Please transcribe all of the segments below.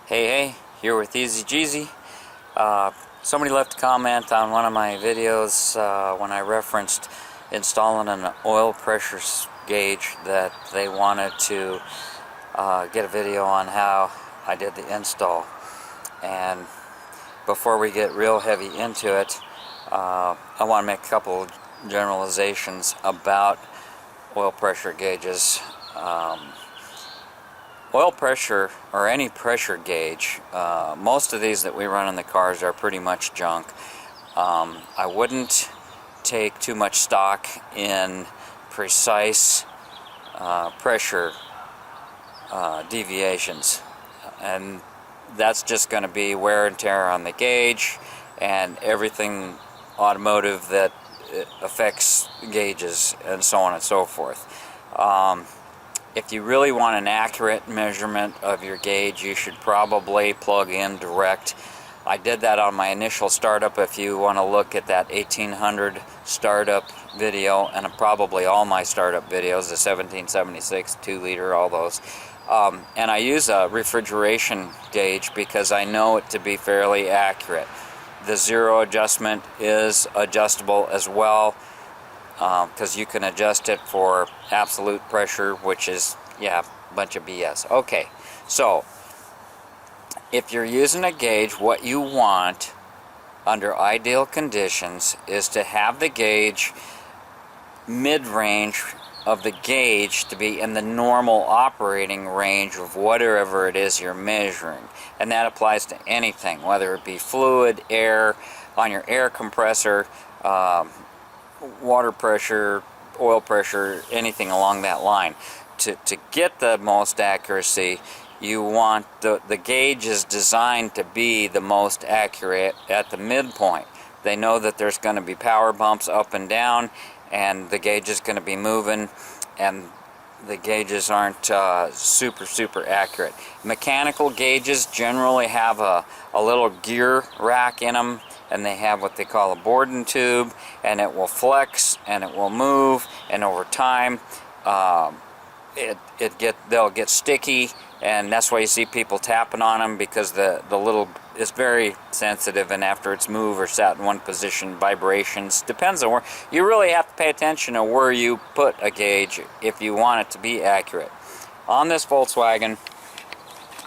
Hey, here with TheEZGZ. Somebody left a comment on one of my videos when I referenced installing an oil pressure gauge that they wanted to get a video on how I did the install. And before we get real heavy into it, I want to make a couple generalizations about oil pressure gauges. Oil pressure, or any pressure gauge, most of these that we run in the cars are pretty much junk. I wouldn't take too much stock in precise pressure deviations, and that's just going to be wear and tear on the gauge and everything automotive that affects gauges and so on and so forth. If you really want an accurate measurement of your gauge, you should probably plug in direct. I did that on my initial startup. If you want to look at that 1800 startup video, and probably all my startup videos, the 1776, 2 liter, all those. And I use a refrigeration gauge because I know it to be fairly accurate. The zero adjustment is adjustable as well, because you can adjust it for absolute pressure, which is, yeah, a bunch of BS. Okay, so if you're using a gauge, what you want under ideal conditions is to have the gauge mid-range of the gauge to be in the normal operating range of whatever it is you're measuring. And that applies to anything, whether it be fluid, air, on your air compressor, water pressure, oil pressure, anything along that line. To get the most accuracy, you want the gauge is designed to be the most accurate at the midpoint. They know that there's going to be power bumps up and down, and the gauge is going to be moving, and the gauges aren't super accurate. Mechanical gauges generally have a little gear rack in them, and they have what they call a Borden tube, and it will flex and it will move, and over time they'll get sticky, and that's why you see people tapping on them, because the little is very sensitive, and after it's moved or sat in one position, vibrations, depends on where. You really have to pay attention to where you put a gauge if you want it to be accurate. On this Volkswagen,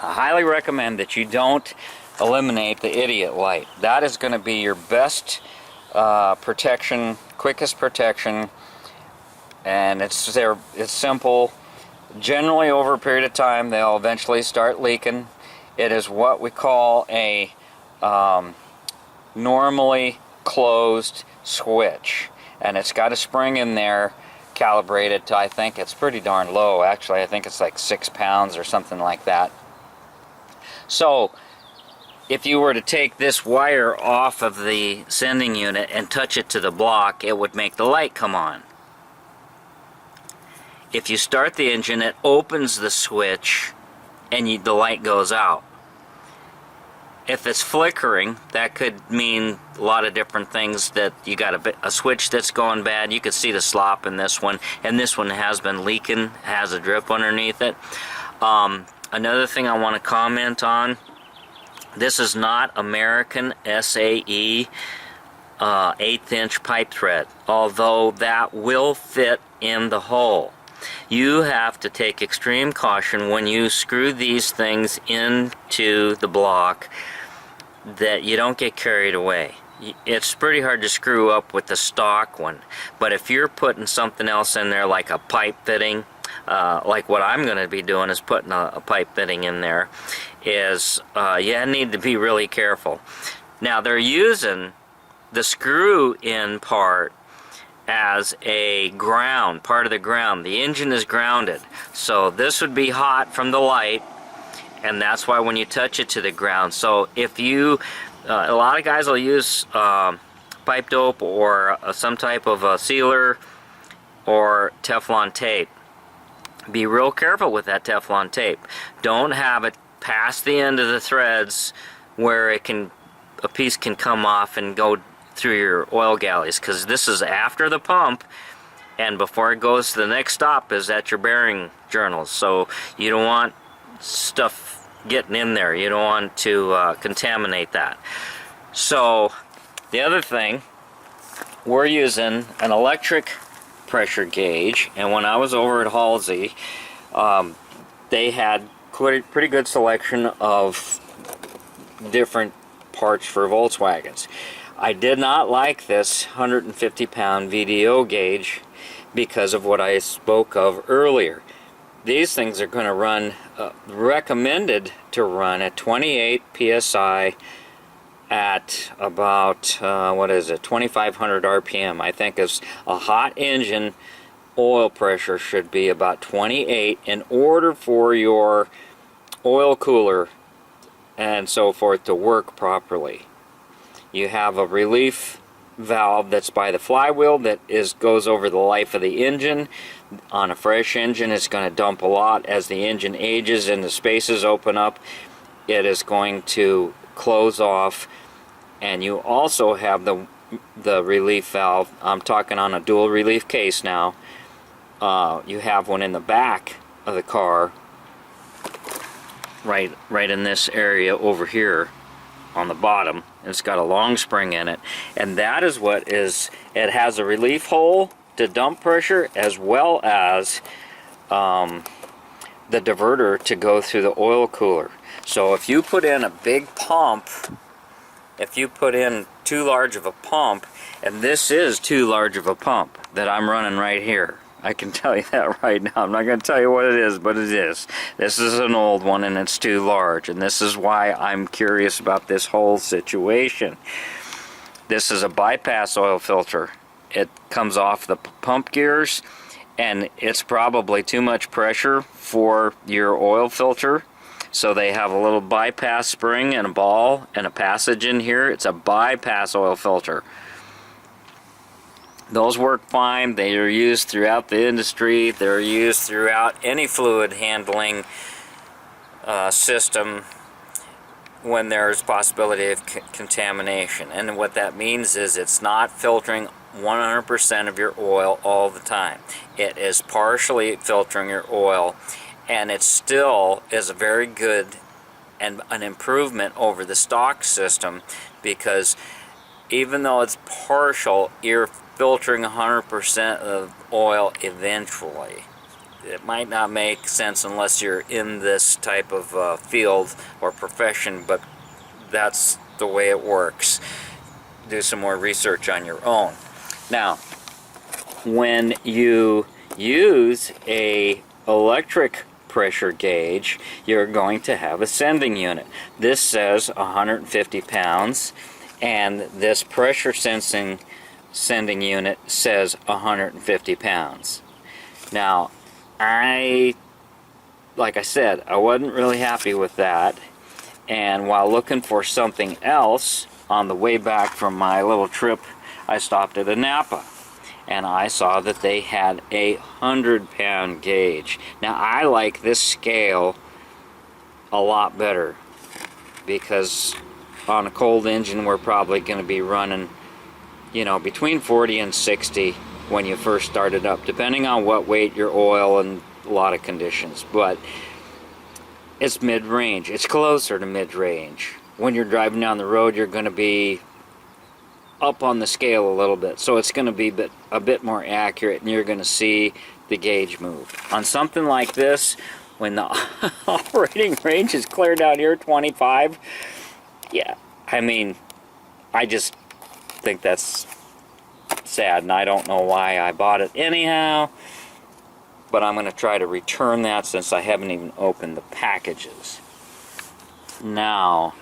I highly recommend that you don't eliminate the idiot light. That is going to be your best protection, quickest protection, and it's simple. Generally, over a period of time, they'll eventually start leaking. It is what we call a normally closed switch, and it's got a spring in there calibrated to, I think it's pretty darn low. Actually, I think it's like 6 pounds or something like that. So if you were to take this wire off of the sending unit and touch it to the block, it would make the light come on. If you start the engine, it opens the switch and the light goes out. If it's flickering, that could mean a lot of different things, that you got a switch that's going bad. You could see the slop in this one, and this one has been leaking, has a drip underneath it. Another thing I want to comment on, this is not American SAE 1/8 inch pipe thread, although that will fit in the hole. You have to take extreme caution when you screw these things into the block, that you don't get carried away. It's pretty hard to screw up with the stock one, but if you're putting something else in there, like a pipe fitting, like what I'm going to be doing is putting a pipe fitting in there, you need to be really careful. Now, they're using the screw-in part as a ground, part of the ground. The engine is grounded, so this would be hot from the light, and that's why when you touch it to the ground. So if you, a lot of guys will use pipe dope or some type of a sealer or Teflon tape. Be real careful with that Teflon tape. Don't have it past the end of the threads where a piece can come off and go through your oil galleys, because this is after the pump, and before it goes to the next stop is at your bearing journals. So you don't want stuff getting in there. You don't want to contaminate that. So the other thing, we're using an electric pressure gauge, and when I was over at Halsey, they had pretty good selection of different parts for Volkswagens. I did not like this 150-pound VDO gauge because of what I spoke of earlier. These things are going to run, recommended to run at 28 psi at about, 2,500 RPM. I think is a hot engine oil pressure should be about 28 in order for your oil cooler and so forth to work properly. You have a relief valve that's by the flywheel that goes over the life of the engine. On a fresh engine, it's going to dump a lot. As the engine ages and the spaces open up, it is going to close off. And you also have the relief valve. I'm talking on a dual relief case now. You have one in the back of the car, right in this area over here on the bottom. It's got a long spring in it, and that is what is, it has a relief hole to dump pressure as well as the diverter to go through the oil cooler. So if you put in a big pump, if you put in too large of a pump, and this is too large of a pump that I'm running right here, I can tell you that right now. I'm not going to tell you what it is, but it is. This is an old one and it's too large, and this is why I'm curious about this whole situation. This is a bypass oil filter. It comes off the pump gears, and it's probably too much pressure for your oil filter. So they have a little bypass spring and a ball and a passage in here. It's a bypass oil filter. Those work fine. They are used throughout the industry. They're used throughout any fluid handling system when there's possibility of contamination. And what that means is it's not filtering 100% of your oil all the time. It is partially filtering your oil, and it still is a very good and an improvement over the stock system, because even though it's partial, you're filtering 100% of oil eventually. It might not make sense unless you're in this type of field or profession, but that's the way it works. Do some more research on your own. Now, when you use a electric pressure gauge, you're going to have a sending unit. This says 150 pounds, and this pressure sending unit says 150 pounds. Now, like I said, I wasn't really happy with that, and while looking for something else on the way back from my little trip, I stopped at a Napa, and I saw that they had a 100-pound gauge. Now, I like this scale a lot better, because on a cold engine we're probably going to be running, you know, between 40 and 60 when you first start it up, depending on what weight your oil and a lot of conditions. But it's mid-range. It's closer to mid-range. When you're driving down the road, you're going to be up on the scale a little bit, so it's going to be a bit more accurate, and you're going to see the gauge move. On something like this, when the operating range is clear down here, 25, yeah, I mean, I just think that's sad, and I don't know why I bought it anyhow, but I'm going to try to return that since I haven't even opened the packages. Now,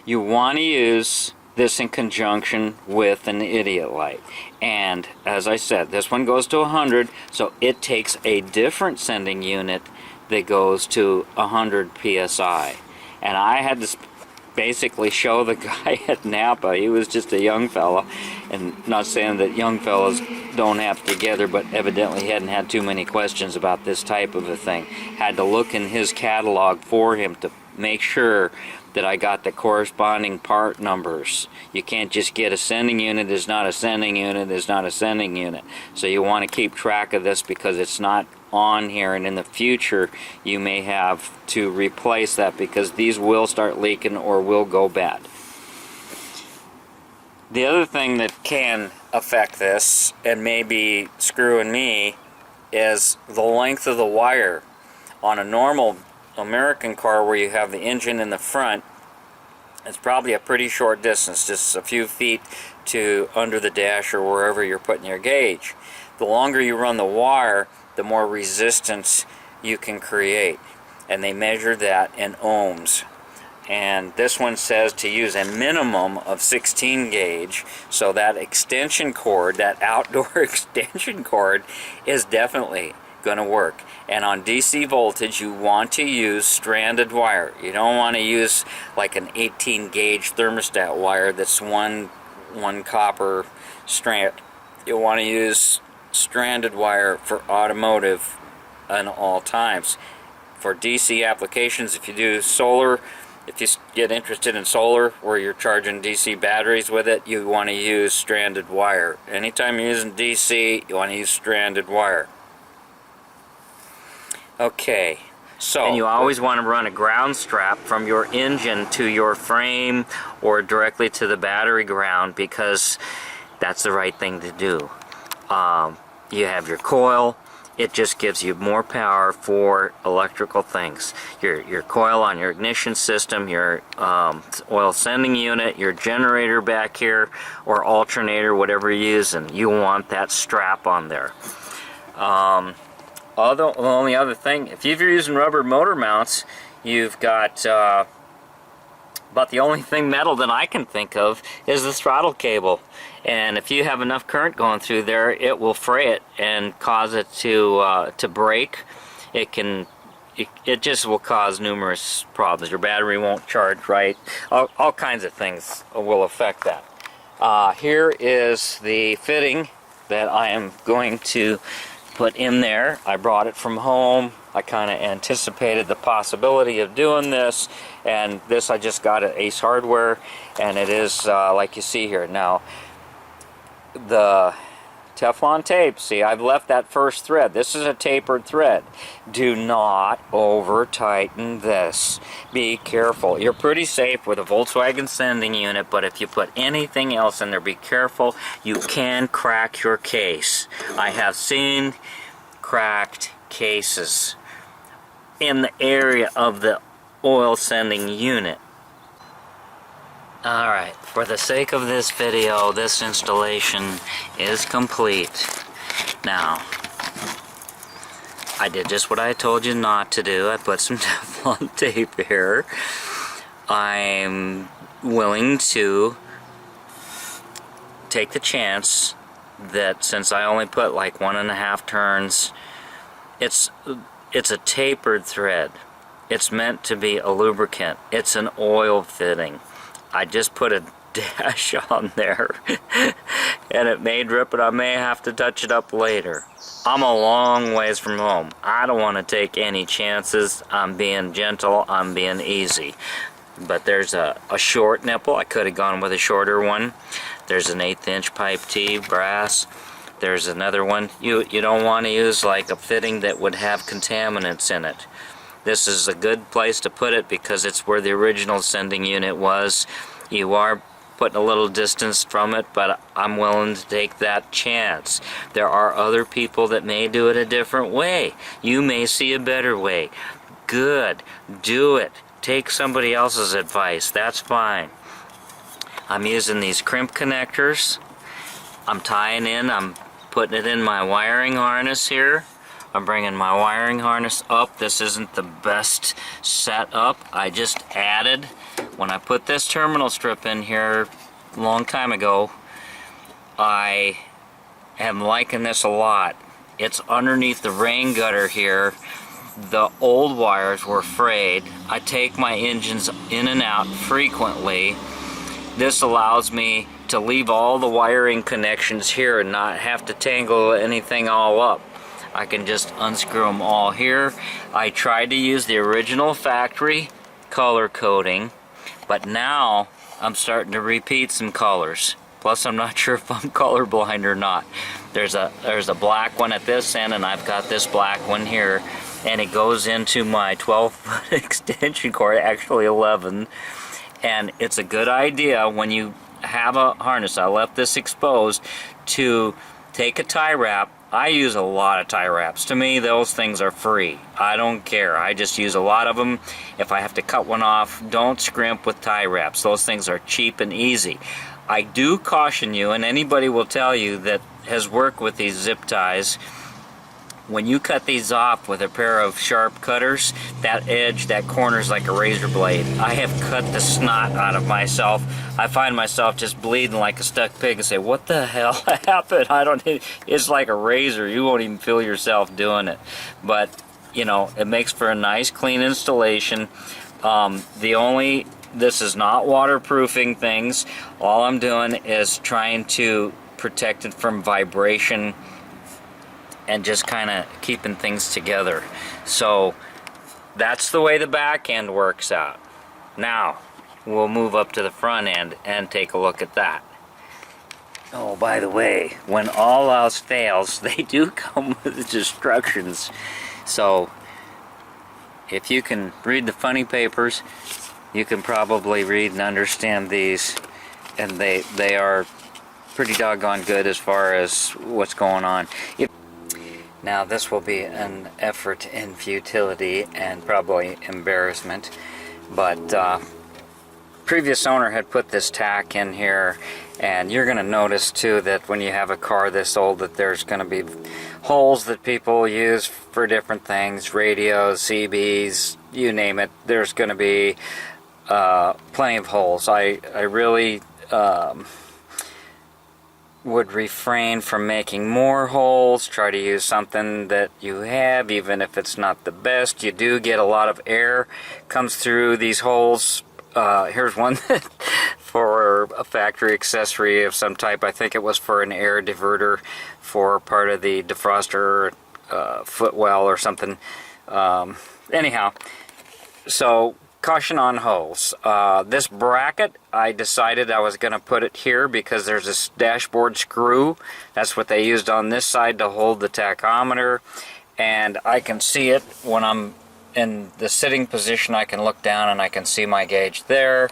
you want to use this in conjunction with an idiot light, and as I said, this one goes to 100, so it takes a different sending unit that goes to 100 psi, and I had to basically show the guy at Napa. He was just a young fella, and not saying that young fellas don't have it together, but evidently he hadn't had too many questions about this type of a thing. Had to look in his catalog for him to make sure that I got the corresponding part numbers. You can't just get a sending unit is not a sending unit is not a sending unit. So you want to keep track of this, because it's not on here, and in the future you may have to replace that because these will start leaking or will go bad. The other thing that can affect this, and maybe screwing me, is the length of the wire. On a normal American car where you have the engine in the front, it's probably a pretty short distance, just a few feet to under the dash or wherever you're putting your gauge. The longer you run the wire, the more resistance you can create, and they measure that in ohms. And this one says to use a minimum of 16 gauge, so that extension cord, that outdoor extension cord, is definitely going to work. And on DC voltage, you want to use stranded wire. You don't want to use like an 18 gauge thermostat wire that's one copper strand. You want to use stranded wire for automotive at all times. For DC applications, if you do solar, if you get interested in solar where you're charging DC batteries with it, you want to use stranded wire. Anytime you're using DC, you want to use stranded wire. Okay, so... And you always want to run a ground strap from your engine to your frame or directly to the battery ground, because that's the right thing to do. You have your coil. It just gives you more power for electrical things. Your coil on your ignition system, your oil sending unit, your generator back here, or alternator, whatever you're using. You want that strap on there. The only other thing, if you're using rubber motor mounts, you've got about the only thing metal that I can think of is the throttle cable. And if you have enough current going through there, it will fray it and cause it to break. It just will cause numerous problems. Your battery won't charge right. All kinds of things will affect that. Here is the fitting that I am going to put in there. I brought it from home. I kind of anticipated the possibility of doing this, and this I just got at Ace Hardware, and it is like you see here. Now, the Teflon tape, see, I've left that first thread. This is a tapered thread. Do not over tighten this. Be careful. You're pretty safe with a Volkswagen sending unit, but if you put anything else in there, be careful. You can crack your case. I have seen cracked cases in the area of the oil sending unit. Alright, for the sake of this video, this installation is complete. Now, I did just what I told you not to do. I put some Teflon tape here. I'm willing to take the chance that since I only put like 1.5 turns, it's a tapered thread. It's meant to be a lubricant. It's an oil fitting. I just put a dash on there and it may drip, but I may have to touch it up later. I'm a long ways from home. I don't want to take any chances. I'm being gentle. I'm being easy. But there's a short nipple. I could have gone with a shorter one. There's an 1/8 inch pipe T brass. There's another one. You don't want to use like a fitting that would have contaminants in it. This is a good place to put it because it's where the original sending unit was. You are putting a little distance from it, but I'm willing to take that chance. There are other people that may do it a different way. You may see a better way. Good. Do it. Take somebody else's advice. That's fine. I'm using these crimp connectors. I'm tying in. I'm putting it in my wiring harness here. I'm bringing my wiring harness up. This isn't the best setup. I just added, when I put this terminal strip in here a long time ago, I am liking this a lot. It's underneath the rain gutter here. The old wires were frayed. I take my engines in and out frequently. This allows me to leave all the wiring connections here and not have to tangle anything all up. I can just unscrew them all here. I tried to use the original factory color coding, but now I'm starting to repeat some colors. Plus, I'm not sure if I'm colorblind or not. There's a black one at this end, and I've got this black one here, and it goes into my 12-foot extension cord, actually 11. And it's a good idea when you have a harness, I left this exposed, to take a tie wrap. I use a lot of tie wraps. To me, those things are free. I don't care. I just use a lot of them. If I have to cut one off, don't scrimp with tie wraps. Those things are cheap and easy. I do caution you, and anybody will tell you that has worked with these zip ties, when you cut these off with a pair of sharp cutters, that edge, that corner is like a razor blade. I have cut the snot out of myself. I find myself just bleeding like a stuck pig and say, what the hell happened? It's like a razor. You won't even feel yourself doing it. But, you know, it makes for a nice clean installation. This is not waterproofing things. All I'm doing is trying to protect it from vibration and just kind of keeping things together. So that's the way the back end works out. Now we'll move up to the front end and take a look at that. Oh, by the way, when all else fails, they do come with instructions. So if you can read the funny papers, you can probably read and understand these, and they are pretty doggone good as far as what's going on. Now this will be an effort in futility and probably embarrassment, but previous owner had put this tack in here, and you're going to notice too that when you have a car this old that there's going to be holes that people use for different things, radios, CBs, you name it. There's going to be plenty of holes. I really would refrain from making more holes. Try to use something that you have, even if it's not the best. You do get a lot of air comes through these holes. Here's one for a factory accessory of some type. I think it was for an air diverter for part of the defroster footwell or something. Anyhow, so caution on holes. This bracket, I decided I was going to put it here because there's this dashboard screw. That's what they used on this side to hold the tachometer, and I can see it when I'm in the sitting position. I can look down and I can see my gauge there.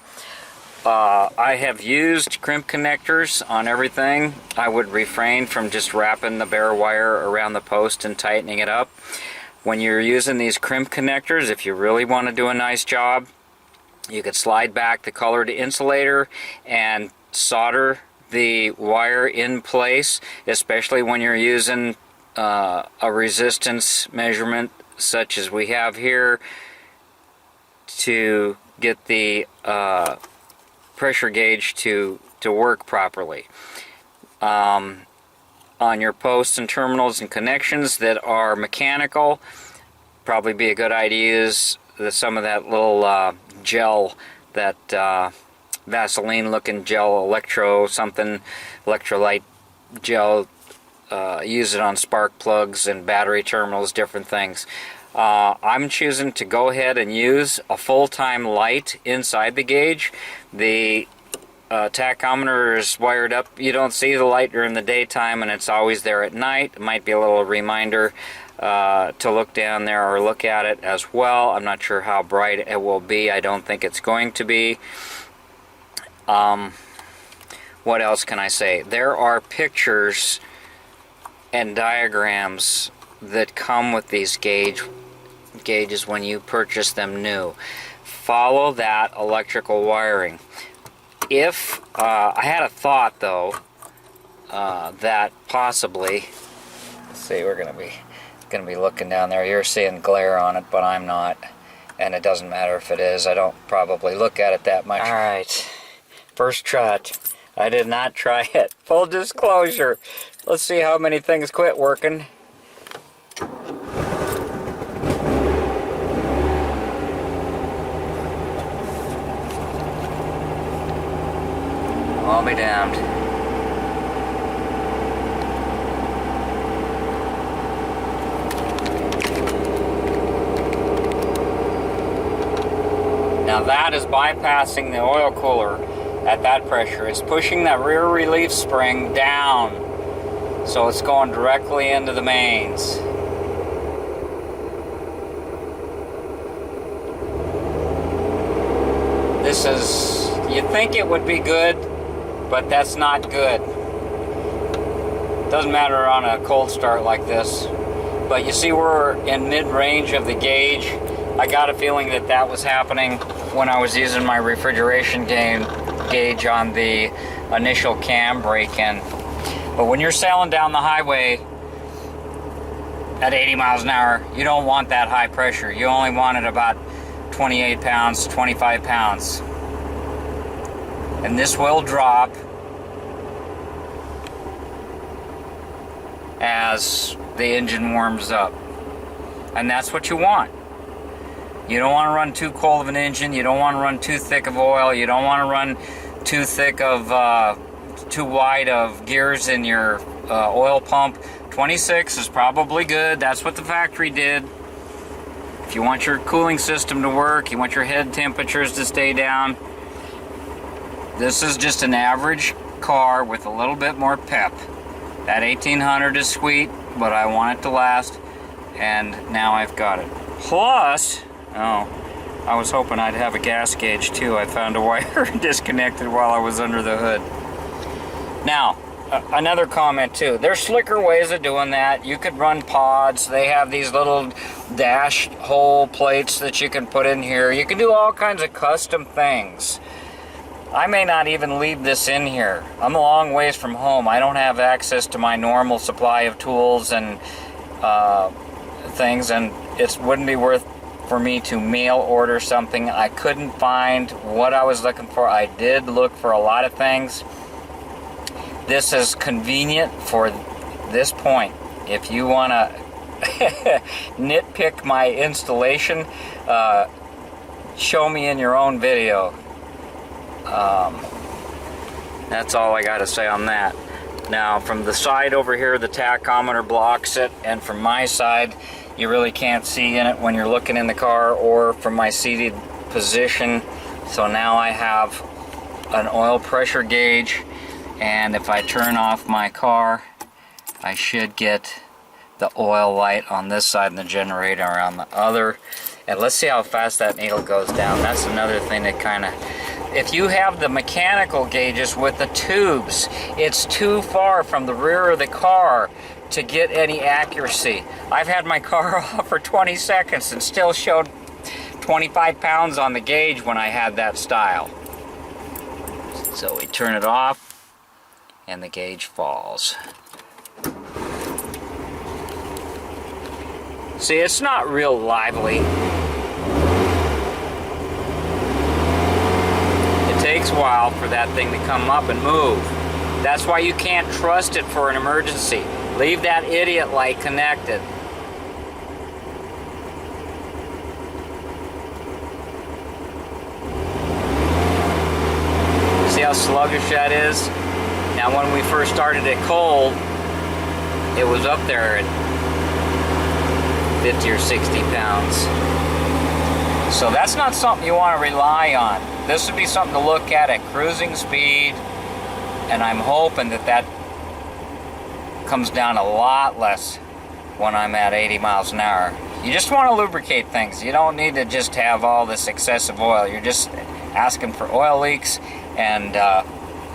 I have used crimp connectors on everything. I would refrain from just wrapping the bare wire around the post and tightening it up. When you're using these crimp connectors, if you really want to do a nice job, you could slide back the colored insulator and solder the wire in place, especially when you're using a resistance measurement such as we have here, to get the pressure gauge to work properly. On your posts and terminals and connections that are mechanical, probably be a good idea to use some of that little gel, that Vaseline looking gel, electrolyte gel. Use it on spark plugs and battery terminals, different things. I'm choosing to go ahead and use a full-time light inside the gauge. The tachometer is wired up. You don't see the light during the daytime, and it's always there at night. It might be a little reminder to look down there or look at it as well. I'm not sure how bright it will be. I don't think it's going to be. What else can I say? There are pictures and diagrams that come with these gauges when you purchase them new. Follow that electrical wiring. If I had a thought though that possibly, let's see, we're gonna be looking down there. You're seeing glare on it, but I'm not, and it doesn't matter if it is. I don't probably look at it that much. All right, first trot. I did not try it. Full disclosure. Let's see how many things quit working. I'll be damned. Now that is bypassing the oil cooler at that pressure. It's pushing that rear relief spring down. So it's going directly into the mains. This is, you'd think it would be good, but that's not good. Doesn't matter on a cold start like this. But you see we're in mid-range of the gauge. I got a feeling that that was happening when I was using my refrigeration gauge on the initial cam break-in. But when you're sailing down the highway at 80 miles an hour, you don't want that high pressure. You only want it about 28 pounds, 25 pounds. And this will drop as the engine warms up. And that's what you want. You don't want to run too cold of an engine. You don't want to run too thick of oil. You don't want to run too thick of, too wide of gears in your oil pump. 26 is probably good. That's what the factory did. If you want your cooling system to work, you want your head temperatures to stay down, this is just an average car with a little bit more pep. That 1800 is sweet, but I want it to last, and now I've got it. Plus, oh, I was hoping I'd have a gas gauge too. I found a wire disconnected while I was under the hood. Now, another comment too. There's slicker ways of doing that. You could run pods. They have these little dash hole plates that you can put in here. You can do all kinds of custom things. I may not even leave this in here. I'm a long ways from home. I don't have access to my normal supply of tools and things, and it wouldn't be worth for me to mail order something. I couldn't find what I was looking for. I did look for a lot of things. This is convenient for this point. If you want to nitpick my installation, show me in your own video. That's all I got to say on that. Now, from the side over here, the tachometer blocks it, and from my side, you really can't see in it when you're looking in the car, or from my seated position. So now I have an oil pressure gauge, and if I turn off my car, I should get the oil light on this side and the generator on the other. And let's see how fast that needle goes down. That's another thing that kind of, if you have the mechanical gauges with the tubes, it's too far from the rear of the car to get any accuracy. I've had my car off for 20 seconds and still showed 25 pounds on the gauge when I had that style. So we turn it off and the gauge falls. See, it's not real lively. It takes a while for that thing to come up and move. That's why you can't trust it for an emergency. Leave that idiot light connected. See how sluggish that is? Now when we first started it cold, it was up there at 50 or 60 pounds. So that's not something you want to rely on. This would be something to look at cruising speed, and I'm hoping that that comes down a lot less when I'm at 80 miles an hour. You just want to lubricate things. You don't need to just have all this excessive oil. You're just asking for oil leaks, and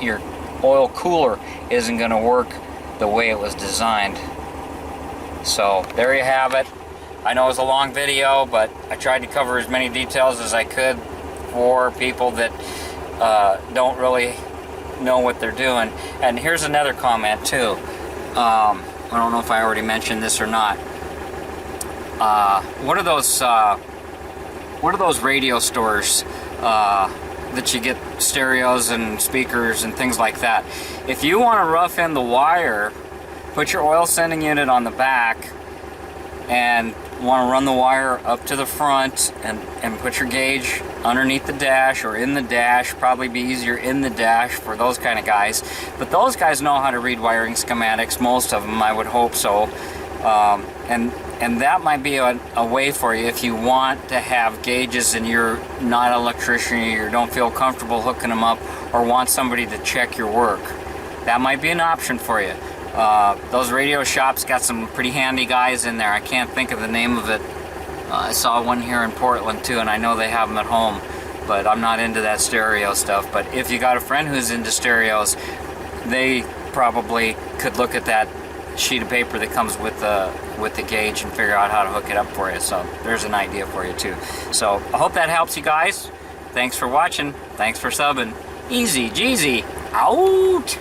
your oil cooler isn't going to work the way it was designed. So there you have it. I know it was a long video, but I tried to cover as many details as I could for people that don't really know what they're doing. And here's another comment too. I don't know if I already mentioned this or not. What are those radio stores that you get stereos and speakers and things like that? If you want to rough in the wire, put your oil sending unit on the back and want to run the wire up to the front and put your gauge underneath the dash or in the dash. Probably be easier in the dash for those kind of guys. But those guys know how to read wiring schematics, most of them, I would hope so. And that might be a way for you if you want to have gauges and you're not an electrician, or don't feel comfortable hooking them up, or want somebody to check your work. That might be an option for you. Those radio shops got some pretty handy guys in there. I can't think of the name of it. I saw one here in Portland too, and I know they have them at home, but I'm not into that stereo stuff. But if you got a friend who's into stereos, they probably could look at that sheet of paper that comes with the gauge and figure out how to hook it up for you. So there's an idea for you too. So I hope that helps you guys. Thanks for watching. Thanks for subbing. TheEZGZ out.